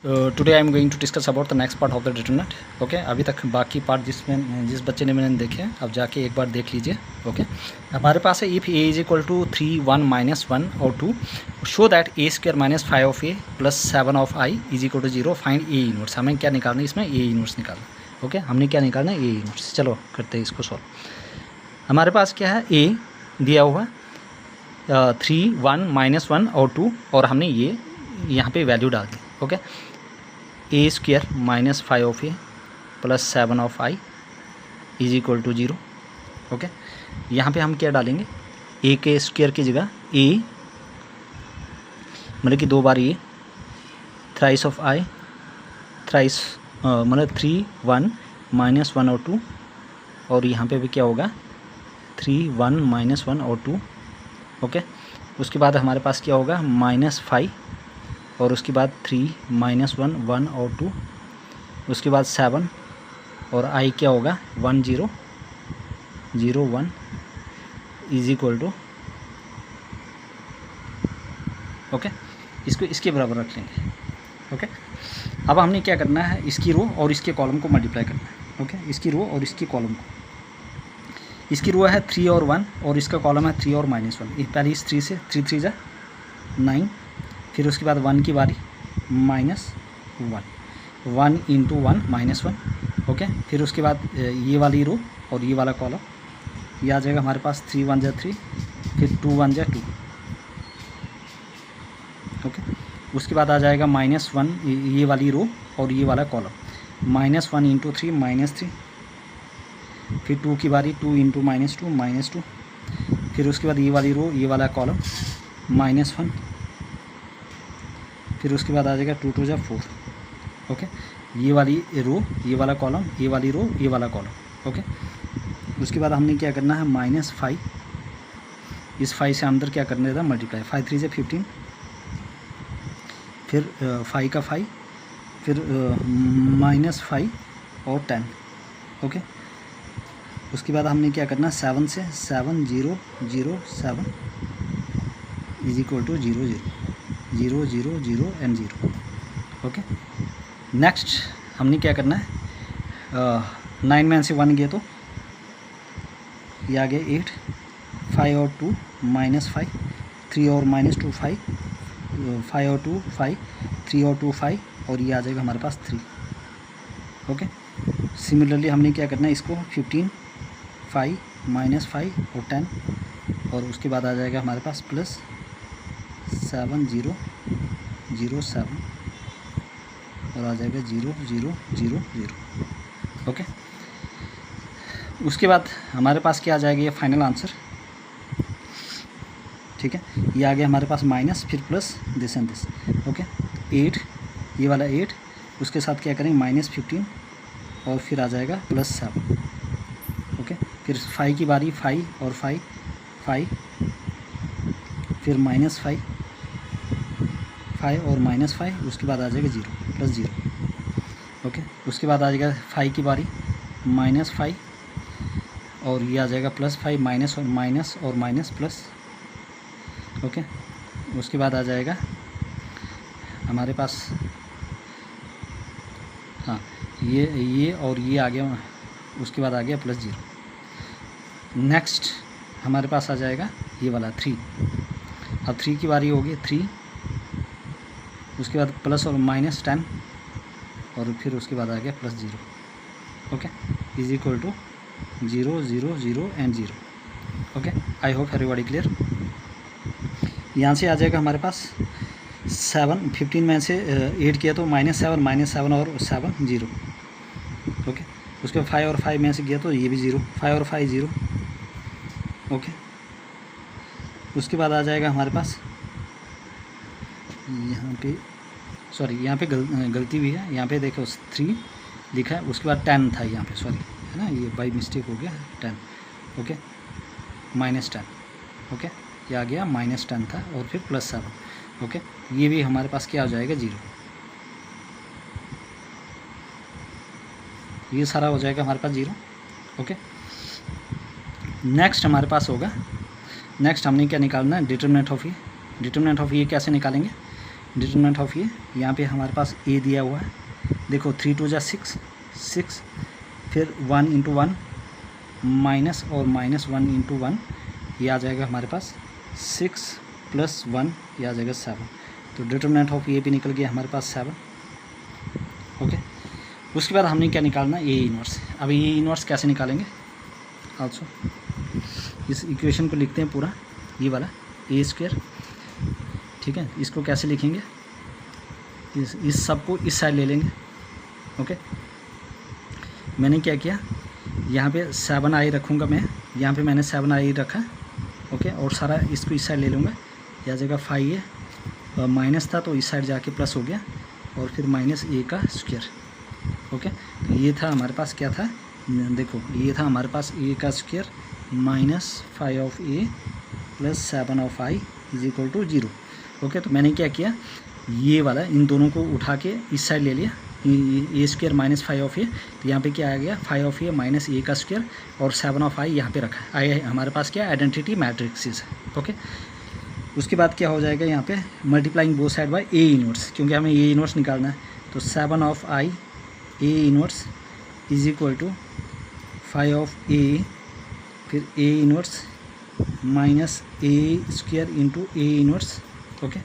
Today I am going to discuss about the next part of the determinant. Okay, अभी तक बाकी part जिस बच्चे ने मैंने देखे हैं अब जाके एक बार देख लीजिए। ओके, हमारे पास है if A is equal to 3 1 -1 और 2 show that A square -5 of A plus 7 of I is equal to 0 find A inverse. हमें क्या निकालना है इसमें? ए इनवर्स निकालना। ओके, हमने क्या निकालना है? A inverse. चलो करते हैं इसको सॉल्व। हमारे पास क्या है? ए दिया हुआ 3 1 -1 और 2 और हमने ये यहाँ पे वैल्यू डाल दी। Okay, A square -5 of A plus 7 of I is equal to 0। Okay, यहाँ पे हम क्या डालेंगे? ए के स्क्र की जगह ए मतलब कि 2 बार ए, थ्राइस ऑफ आई, थ्राइस मतलब 3 1 -1 और 2 और यहाँ पे भी क्या होगा? 3 1 -1 और 2। ओके, उसके बाद हमारे पास क्या होगा? -5 और उसके बाद 3 -1 1 और 2, उसके बाद 7 और आई क्या होगा? 1 0 0 1 इज इक्वल टू। ओके, इसको इसके बराबर रख लेंगे। ओके, अब हमने क्या करना है? इसकी रो और इसके कॉलम को मल्टीप्लाई करना है। ओके, इसकी रो और इसकी कॉलम को। इसकी रो है 3 और 1 और इसका कॉलम है 3 और -1। पहले इस 3 से 3 3 जा 9, फिर उसके बाद 1 की बारी -1 1 इंटू 1 -1। ओके, फिर उसके बाद ये वाली रो और ये वाला कॉलम ये आ जाएगा हमारे पास 3 1 जा 3, फिर 2 1 जा 2। ओके, उसके बाद आ जाएगा -1 ये वाली रो और ये वाला कॉलम -1 इंटू 3 -3, फिर 2 की बारी 2 इंटू -2 फिर उसके बाद ये वाली रो ये वाला कॉलम -1, फिर उसके बाद आ जाएगा 2 2 जा 4। ओके, ये वाली रो ये वाला कॉलम ये वाली रो ये वाला कॉलम। ओके, उसके बाद हमने क्या करना है? -5, इस 5 से अंदर क्या करना था? मल्टीप्लाई। 5 3 से 15, फिर 5 का 5, फिर -5 और 10। ओके, उसके बाद हमने क्या करना? 7 से 7 0 0 7 is equal to 0 0 0 0 0 and 0। Okay, next हमने क्या करना है? 9 में से 1 गया तो ये आ गया 8, 5 और 2 -5, 3 और -2 5, 5 और 2 5, 3 और 2 5 और ये आ जाएगा हमारे पास 3। ओके, सिमिलरली हमने क्या करना है? इसको 15 5 -5 और 10 और उसके बाद आ जाएगा हमारे पास प्लस 7 0 0 7 और आ जाएगा 0 0 0 0। ओके, उसके बाद हमारे पास क्या आ जाएगा? ये फाइनल आंसर। ठीक है, ये आ गया हमारे पास माइनस फिर plus this and this. Okay, 8 ये वाला 8 उसके साथ क्या करेंगे? -15 और फिर आ जाएगा +7। ओके, फिर 5 की बारी 5 और 5 5, फिर -5 5 और -5 उसके बाद आ जाएगा 0 +0। ओके, उसके बाद आ जाएगा 5 की बारी -5 और ये आ जाएगा +5 माइनस और माइनस प्लस। ओके, उसके बाद आ जाएगा हमारे पास हाँ ये और ये आ गया, उसके बाद आ गया +0। नेक्स्ट हमारे पास आ जाएगा ये वाला 3। अब 3 की बारी होगी 3, उसके बाद प्लस और -10 और फिर उसके बाद आ गया +0। Okay, is equal to 0 0 0 and 0। Okay, I hope everybody clear. यहाँ से आ जाएगा हमारे पास 7 15 में से 8 किया तो -7 और 7 0। ओके, उसके बाद 5 और 5 में से किया तो ये भी 0, 5 और 5 0। ओके, उसके बाद आ जाएगा हमारे पास यहाँ पे यहाँ पे गलती भी है, यहाँ पे देखो 3 लिखा है, उसके बाद 10 था यहाँ पे, सॉरी है ना, ये बाई मिस्टेक हो गया 10। ओके, -10। ओके, ये आ गया -10 था और फिर +7। ओके, ये भी हमारे पास क्या हो जाएगा? 0। ये सारा हो जाएगा हमारे पास 0। ओके, नेक्स्ट हमारे पास होगा, नेक्स्ट हमने क्या निकालना है? Determinant of A. Determinant of A कैसे निकालेंगे? डिटरमिनेंट ऑफ ए, यहाँ पे हमारे पास ए दिया हुआ है, देखो 3 2 जा 6, 6 फिर 1 इंटू 1 माइनस और -1 इंटू 1, ये आ जाएगा हमारे पास 6 + 1, ये आ जाएगा 7। तो डिटरमिनेंट ऑफ ए भी निकल गया हमारे पास 7। ओके, उसके बाद हमने क्या निकालना, ए इनवर्स। अब ए इनवर्स कैसे निकालेंगे, आल्सो इस इक्वेशन को लिखते हैं पूरा, ये वाला a², ठीक है। इसको कैसे लिखेंगे, इस सब को इस साइड ले लेंगे। ओके, मैंने क्या किया, यहाँ पे 7i रखूँगा मैं, यहाँ पे मैंने 7i रखा। ओके, और सारा इसको इस साइड ले लूँगा, यह आ जाएगा 5a, माइनस था तो इस साइड जाके प्लस हो गया, और फिर -a²। ओके, तो ये था हमारे पास, क्या था, देखो ये था हमारे पास a² -5 + 7i = 0। ओके, तो मैंने क्या किया, ये वाला इन दोनों को उठा के इस साइड ले लिया, a² -5, तो यहाँ पे क्या आ गया, 5 -a² और 7 यहाँ पे रखा है। हमारे पास क्या आइडेंटिटी मैट्रिक्सेस है। ओके, उसके बाद क्या हो जाएगा, यहाँ पे multiplying both side by A inverse, क्योंकि हमें ए इनवर्स निकालना है। तो 7 ए इनवर्स = 5 फिर A inverse -a² into A inverse. Okay,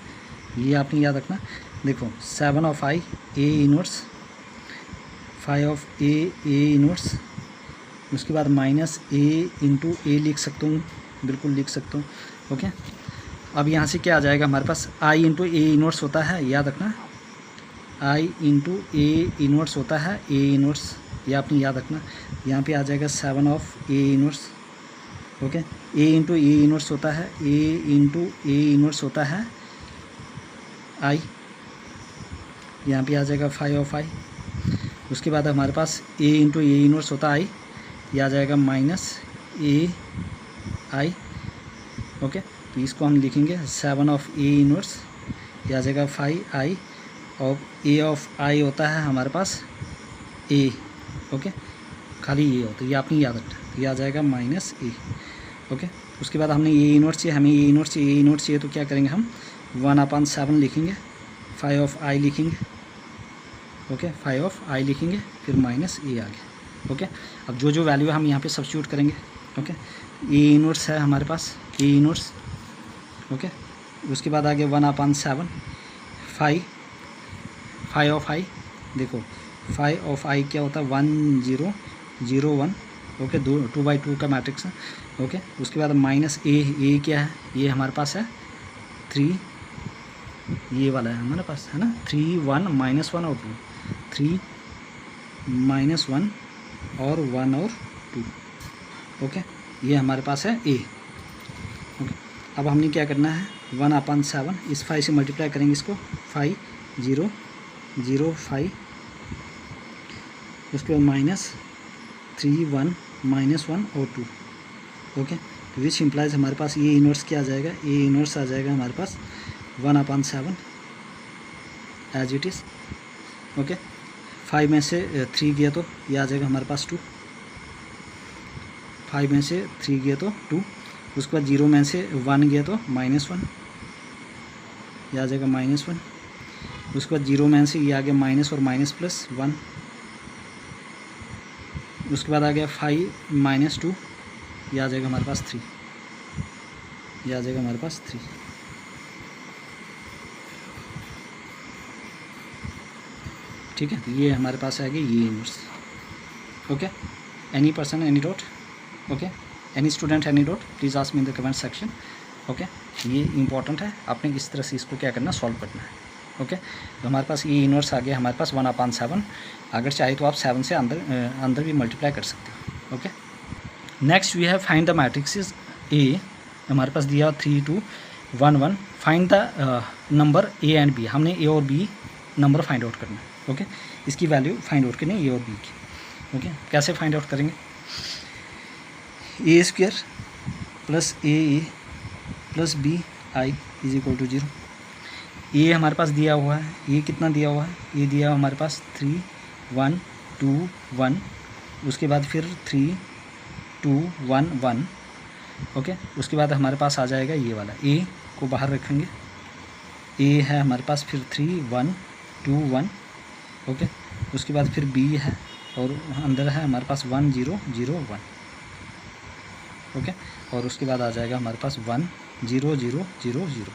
ये आपने याद रखना। देखो 7 ए इनवर्स 5 ए इनवर्स, उसके बाद -a इंटू ए लिख सकता हूँ, बिल्कुल लिख सकता हूँ। ओके, अब यहाँ से क्या आ जाएगा हमारे पास, i इंटू ए इनवर्स होता है, याद रखना, i इंटू ए इनवर्स होता है ए इनवर्स, ये आपने याद रखना। यहाँ पे आ जाएगा 7 A inverse. Okay, a into A inverse होता है, a इंटू ए इनवर्स होता है i, यहाँ पे आ जाएगा 5 उसके बाद हमारे पास a इंटू ए इनवर्स होता है i, ये आ जाएगा -ai। ओके, तो इसको हम लिखेंगे 7 ए इनवर्स, ये आ जाएगा 5i, और a होता है हमारे पास a। ओके, खाली ये होता है, ये आपने याद रखना, ये आ जाएगा -a। ओके, उसके बाद हमने ए इनवर्स चाहिए, हमें ए इनवर्स चाहिए, तो क्या करेंगे हम 1/7 लिखेंगे, 5 लिखेंगे। ओके, 5 लिखेंगे, फिर -a आ गया। ओके, अब जो वैल्यू है हम यहाँ पे सब्स्टिट्यूट करेंगे। ओके, ए इनवर्स है हमारे पास, ए इनवर्स। ओके, उसके बाद आ गया 1/7 5 देखो 5 क्या होता है, 1 0 0 1। ओके, 2/2 का मैट्रिक्स है। ओके, उसके बाद -a क्या है, ये हमारे पास है 3, ये वाला है हमारे पास, है ना, 3 1 -1 और 2, 3 -1 और 1 और 2। ओके, ये हमारे पास है a। ओके, अब हमने क्या करना है, 1/7 इस 5 से मल्टीप्लाई करेंगे इसको, 5 0 0 5, उसके बाद -3 1 -1 और 2। ओके, विच इम्प्लाइज हमारे पास ये इनवर्स क्या आ जाएगा, ए इनवर्स आ जाएगा हमारे पास 1/7 एज इट इज़। ओके, 5 में से 3 गया तो ये आ जाएगा हमारे पास 2, 5 में से 3 गया तो 2, उसके बाद 0 में से 1 गया तो -1, ये आ जाएगा -1, उसके बाद 0 में से ये आ गया माइनस और माइनस प्लस 1, उसके बाद आ गया 5 -2, ये आ जाएगा हमारे पास 3, ये आ जाएगा हमारे पास 3। ठीक है, तो ये हमारे पास आ गया ये inverse. Okay, any person any doubt, okay, any student any doubt, please ask me in the comment section. Okay, ये इंपॉर्टेंट है, आपने इस तरह से इसको क्या करना, सॉल्व करना है। ओके, तो हमारे पास ये इनवर्स आ गया हमारे पास 1/7, अगर चाहे तो आप 7 से अंदर भी मल्टीप्लाई कर सकते हो। Okay, next we have find the matrix A, हमारे पास दिया 3 2 1 1, find the number A and B, हमने ए और बी नंबर फाइंड आउट करना है। ओके, इसकी वैल्यू फाइंड आउट करनी है ए और बी की। ओके, कैसे फाइंड आउट करेंगे, a² + a + bi = 0। ये हमारे पास दिया हुआ है, ये कितना दिया हुआ है, ये दिया हुआ हमारे पास 3 1 2 1, उसके बाद फिर 3 2 1 1। ओके, उसके बाद हमारे पास आ जाएगा ये वाला, ए को बाहर रखेंगे, ए है हमारे पास, फिर 3 1 2 1, ओके। उसके बाद फिर बी है और अंदर है हमारे पास 1 0 0 1, ओके। और उसके बाद आ जाएगा हमारे पास 1 0 0 0 0,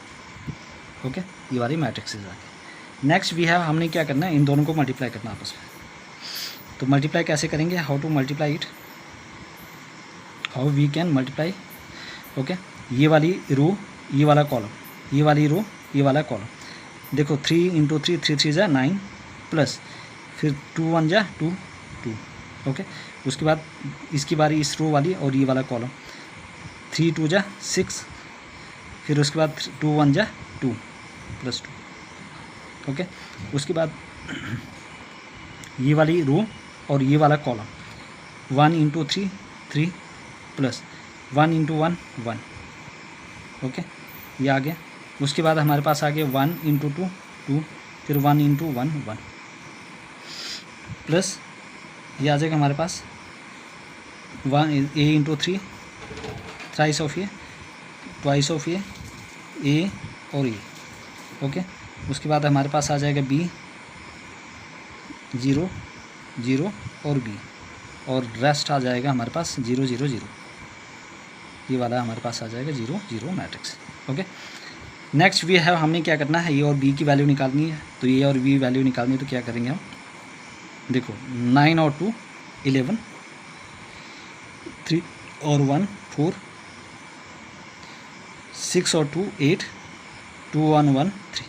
ओके। ये वाली मैट्रिक्सेस आ गई। नेक्स्ट भी है, हमने क्या करना है, इन दोनों को मल्टीप्लाई करना आपस में। तो मल्टीप्लाई कैसे करेंगे, how to multiply it, how we can multiply, okay. ये वाली रो, ये वाला कॉलम, ये वाली रो, ये वाला कॉलम। देखो 3 × 3 3 3 जा 9, प्लस फिर 2 1 जा 2 2, ओके। उसके बाद इसकी बारी इस रो वाली और ये वाला कॉलम, 3 2 जा 6, फिर उसके बाद 2 1 जा 2 प्लस 2, ओके। उसके बाद ये वाली रो और ये वाला कॉलम, 1 × 3 3, प्लस 1 × 1 1, ओके। ये आ गया। उसके बाद हमारे पास आ गया 1 × 2 2, फिर 1 × 1 1, प्लस ये आ जाएगा हमारे पास 1 a × 3 thrice of A, twice of A और ए, ओके। उसके बाद हमारे पास आ जाएगा b 0 0 और b, और रेस्ट आ जाएगा हमारे पास 0 0 0, ये वाला हमारे पास आ जाएगा 0 0 मैट्रिक्स, ओके। नेक्स्ट भी है, हमने क्या करना है, ए और बी की वैल्यू निकालनी है। तो ए और बी वैल्यू निकालनी है तो क्या करेंगे हम, देखो 9 और 2 11, 3 और 1 4, 6 और 2 8, 2 1 1 3,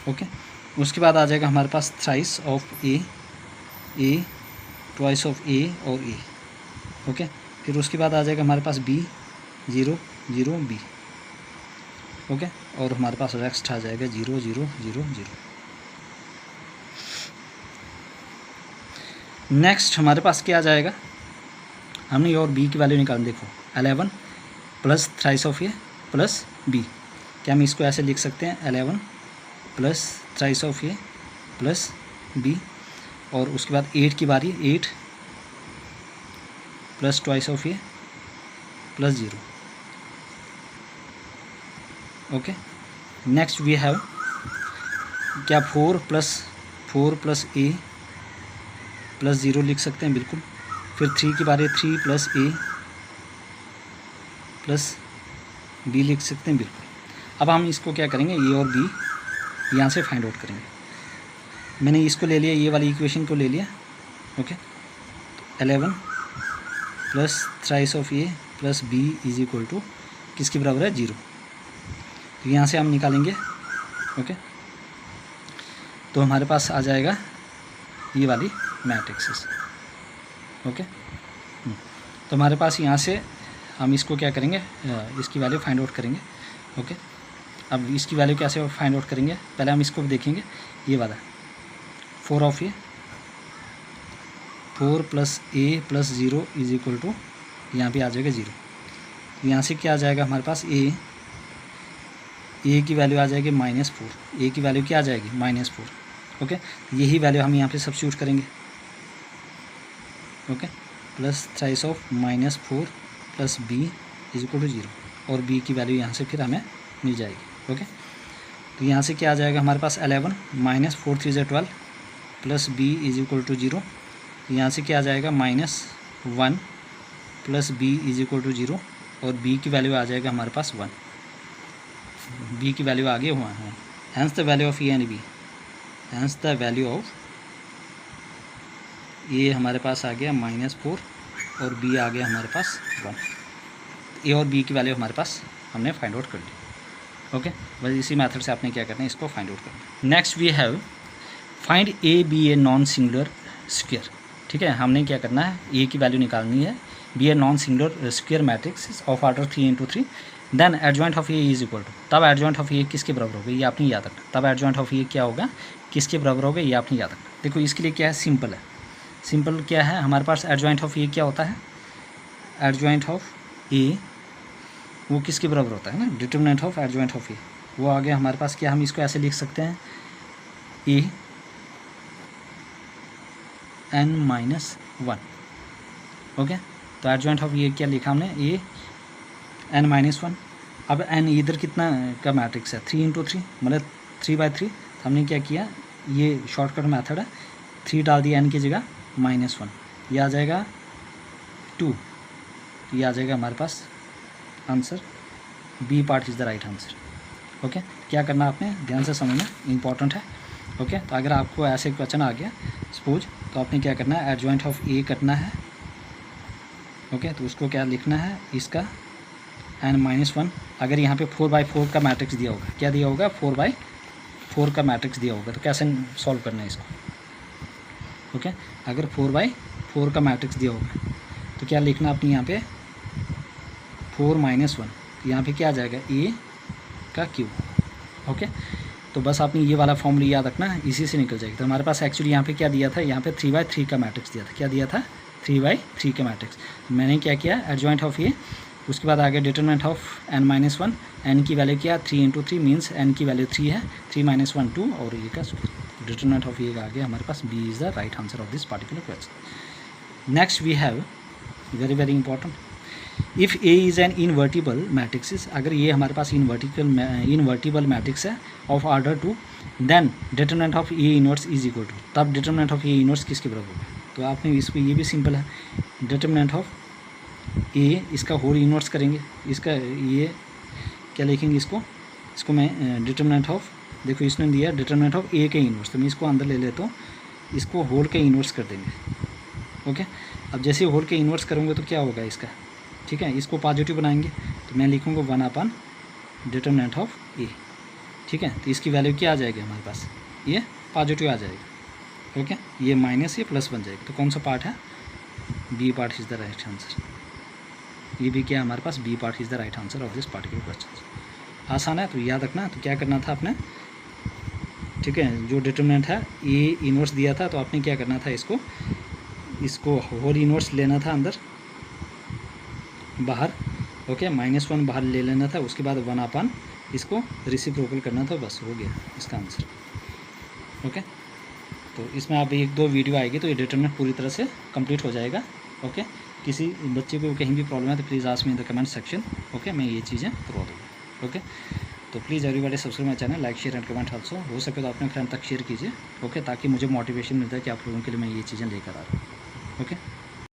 ओके। उसके बाद आ जाएगा हमारे पास thrice of A, twice of A और ए, ओके। फिर उसके बाद आ जाएगा हमारे पास बी 0 0 बी, ओके। और हमारे पास नेक्स्ट आ जाएगा 0 0 0 0। नेक्स्ट हमारे पास क्या आ जाएगा, हमने ए और बी की वैल्यू निकालनी। देखो 11 plus thrice of A plus B, क्या हम इसको ऐसे लिख सकते हैं, 11 plus thrice of A plus B, और उसके बाद 8 की बारी, 8 plus twice of A plus 0, okay. Next we have क्या 4 प्लस ए प्लस 0 लिख सकते हैं, बिल्कुल। फिर 3 की बारी, 3 प्लस ए प्लस बी लिख सकते हैं, बिल्कुल। अब हम इसको क्या करेंगे, ए और बी यहाँ से फाइंड आउट करेंगे। मैंने इसको ले लिया, ये वाली इक्वेशन को ले लिया, okay. 11 plus thrice of A plus B is equal to किसके बराबर है, 0। तो यहाँ से हम निकालेंगे, ओके। तो हमारे पास आ जाएगा ये वाली मैट्रिक्सेस, ओके। तो हमारे पास यहाँ से हम इसको क्या करेंगे, इसकी वैल्यू फाइंड आउट करेंगे, ओके। अब इसकी वैल्यू कैसे फाइंड आउट करेंगे, पहले हम इसको देखेंगे। ये वाला 4 of A, 4 plus A plus 0 is equal to, यहाँ पे आ जाएगा 0। यहाँ से क्या आ जाएगा हमारे पास, ए की वैल्यू आ जाएगी -4, ए की वैल्यू क्या आ जाएगी, -4, ओके। यही वैल्यू हम यहाँ पे सब्स्टिट्यूट करेंगे, okay. Plus thrice of -4 plus B is equal to 0, और बी की वैल्यू यहाँ से फिर हमें मिल जाएगी, ओके। तो यहाँ से क्या आ जाएगा हमारे पास 11 -4 3 12 plus B is equal to 0। तो यहाँ से क्या आ जाएगा -1 plus B is equal to 0, और बी की वैल्यू आ जाएगा हमारे पास 1, बी की वैल्यू आगे हुआ है। Hence the value of A and B, hence the value of A हमारे पास आ गया -4 और बी आ गया हमारे पास 1। ए और बी की वैल्यू हमारे पास हमने फाइंड आउट कर ली, ओके। बस इसी मेथड से आपने क्या करना है, इसको फाइंड आउट करना है। Next we have find A be a non singular square, ठीक है। हमने क्या करना है, ए की वैल्यू निकालनी है, be a non singular square matrix of order 3 × 3, then adjoint of A is equal to, तब एडजॉइंट ऑफ ए किसके बराबर होगा, ये आपने याद रखना। तब एडजॉइंट ऑफ ए क्या होगा, किसके बराबर होगा, ये आपने याद रखना। देखो इसके लिए क्या है, सिंपल है। सिंपल क्या है हमारे पास, एडजॉइंट ऑफ ए क्या होता है, एडजॉइंट ऑफ ए वो किसके बराबर होता है ना, डिटरमिनेंट ऑफ एडजॉइंट ऑफ ए। वो आ गया हमारे पास, क्या हम इसको ऐसे लिख सकते हैं, ए n-1, ओके। तो एडजॉइंट ऑफ ए क्या लिखा हमने, ए n-1, अब n इधर कितना का मैट्रिक्स है 3 इंटू 3 मतलब 3/3। तो हमने क्या किया, ये शॉर्टकट मेथड है, 3 डाल दिया n की जगह -1, ये आ जाएगा 2, ये आ जाएगा हमारे पास answer. B part is the right answer. Okay, क्या करना आपने ध्यान से समझना, इंपॉर्टेंट है। ओके, तो अगर आपको ऐसे क्वेश्चन आ गया सपोज, तो आपने क्या करना है, एडजॉइंट ऑफ ए करना है। ओके, तो उसको क्या लिखना है, इसका n-1। अगर यहाँ पे 4/4 का मैट्रिक्स दिया होगा, क्या दिया होगा, 4/4 का मैट्रिक्स दिया होगा, तो कैसे सॉल्व करना है इसको। ओके, अगर 4/4 का मैट्रिक्स दिया होगा तो क्या लिखना आपने यहाँ पे 4 - 1, तो यहाँ पे क्या आ जाएगा, ए का क्यूब। ओके, तो बस आपने ये वाला फॉर्मूला याद रखना, इसी से निकल जाएगी। तो हमारे पास एक्चुअली यहाँ पे क्या दिया था, यहाँ पे 3/3 का मैट्रिक्स दिया था। क्या दिया था, 3/3 का मैट्रिक्स। मैंने क्या किया, एडजॉइंट ऑफ ए, उसके बाद आगे डिटरमिनेंट ऑफ n-1, n की वैल्यू क्या, 3 इंटू 3 मीन्स n की वैल्यू 3 है, 3 - 1 2, और ए का स्क्वायर। डिटरमिनेंट ऑफ ए का आगे हमारे पास B is the right answer of this particular question. Next we have very very important, if A is an invertible matrix, अगर ये हमारे पास इनवर्टिबल मैट्रिक्स है of order 2, then determinant of A inverse is equal to, तब determinant of A inverse किसके बराबर होगा। तो आपने इसको, ये भी सिंपल है, डिटरमिनेंट ऑफ ए, इसका होल इनवर्स करेंगे, इसका ये क्या लिखेंगे, इसको मैं डिटरमिनेंट ऑफ, देखो इसने दिया डिटरमिनेंट ऑफ ए के इनवर्स, तो मैं इसको अंदर ले लेता हूँ, इसको होल के इनवर्स कर देंगे। ओके, अब जैसे होल के इनवर्स करूँगे तो क्या होगा इसका, ठीक है, इसको पॉजिटिव बनाएंगे, तो मैं लिखूँगा 1/, डिटरमिनेंट ऑफ ए। ठीक है, तो इसकी वैल्यू क्या आ जाएगी हमारे पास, ये पॉजिटिव आ जाएगा। ओके, ये माइनस ये प्लस बन जाएगा, तो कौन सा पार्ट है, B part is the right answer. ये भी क्या हमारे पास, B part is the right answer of this particular question. आसान है, तो याद रखना। तो क्या करना था आपने, ठीक है, जो डिटरमिनेंट है ए इनवर्स दिया था, तो आपने क्या करना था, इसको होल इनवर्स लेना था अंदर बाहर। ओके, -1 बाहर ले लेना था, उसके बाद 1/, इसको रेसिप्रोकल करना था, बस हो गया इसका आंसर। ओके, तो इसमें आप 1-2 वीडियो आएगी तो ये डिटरमिनेंट पूरी तरह से कंप्लीट हो जाएगा। ओके, किसी बच्चे को कहीं भी प्रॉब्लम है तो please ask me in the comment section. Okay, मैं ये चीज़ें करवा दूँगा। ओके, तो please everybody subscribe my channel, like share and comment also, हो सके तो अपने फ्रेंड तक शेयर कीजिए। ओके, ताकि मुझे मोटिवेशन मिलता है कि आप लोगों के लिए मैं ये चीज़ें लेकर आ रहा हूँ। ओके।